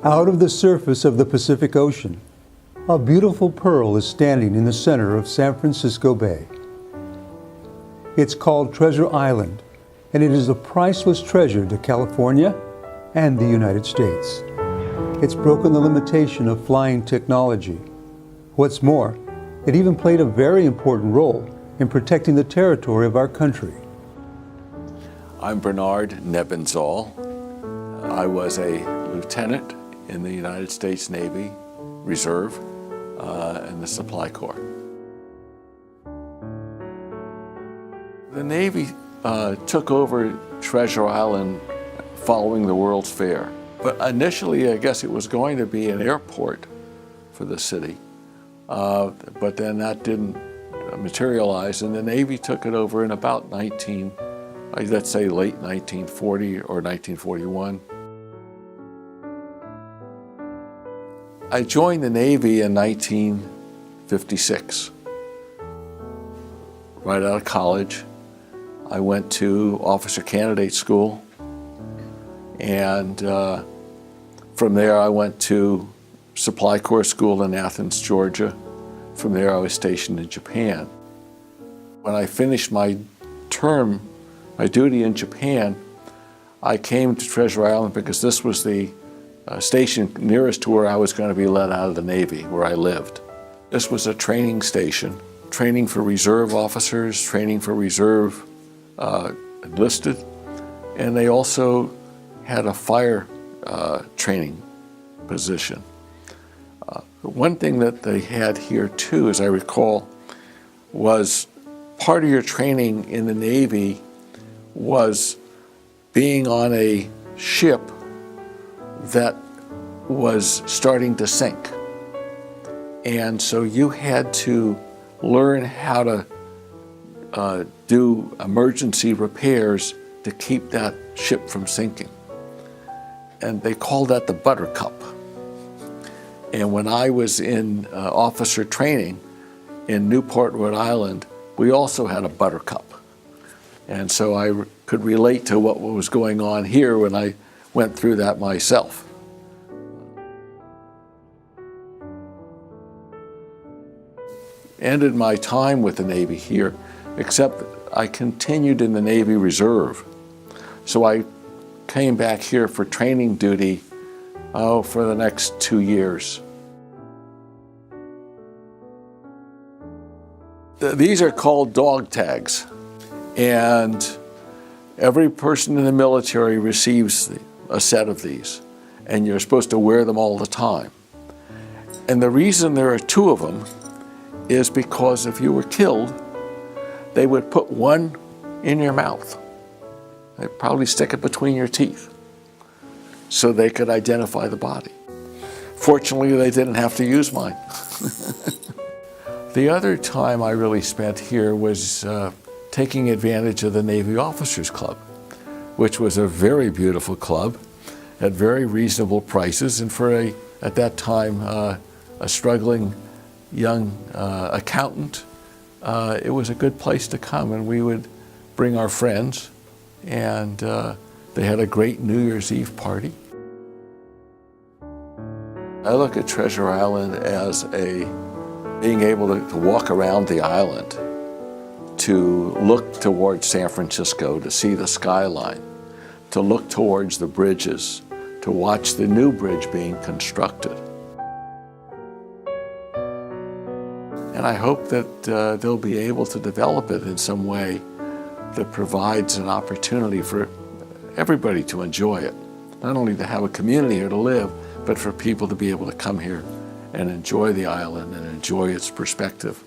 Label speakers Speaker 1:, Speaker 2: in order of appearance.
Speaker 1: Out of the surface of the Pacific Ocean, a beautiful pearl is standing in the center of San Francisco Bay. It's called Treasure Island, and it is a priceless treasure to California and the United States. It's broken the limitation of flying technology. What's more, it even played a very important role in protecting the territory of our country.
Speaker 2: I'm Bernard Nebenzahl. I was a lieutenant in the United States Navy Reserve and the Supply Corps. The Navy took over Treasure Island following the World's Fair. But initially, I guess it was going to be an airport for the city. But then that didn't materialize, and the Navy took it over in about let's say late 1940 or 1941. I joined the Navy in 1956. Right out of college, I went to officer candidate school, and from there I went to Supply Corps School in Athens, Georgia. From there I was stationed in Japan. When I finished my duty in Japan, I came to Treasure Island because this was the station nearest to where I was going to be let out of the Navy, where I lived. This was a training station, training for reserve officers, training for reserve enlisted, and they also had a fire training position. One thing that they had here too, as I recall, was part of your training in the Navy was being on a ship that was starting to sink. And so you had to learn how to do emergency repairs to keep that ship from sinking. And they called that the Buttercup. And when I was in officer training in Newport, Rhode Island, we also had a Buttercup. And so I could relate to what was going on here when I went through that myself. Ended my time with the Navy here, except I continued in the Navy Reserve. So I came back here for training duty for the next 2 years. These are called dog tags, and every person in the military receives a set of these, and you're supposed to wear them all the time. And the reason there are 2 of them is because if you were killed, they would put one in your mouth. They'd probably stick it between your teeth so they could identify the body. Fortunately, they didn't have to use mine. The other time I really spent here was taking advantage of the Navy Officers Club, which was a very beautiful club at very reasonable prices, and for at that time, a struggling young accountant, it was a good place to come, and we would bring our friends, and they had a great New Year's Eve party. I look at Treasure Island as being able to walk around the island, to look towards San Francisco, to see the skyline, to look towards the bridges, to watch the new bridge being constructed. And I hope that they'll be able to develop it in some way that provides an opportunity for everybody to enjoy it. Not only to have a community here to live, but for people to be able to come here and enjoy the island and enjoy its perspective.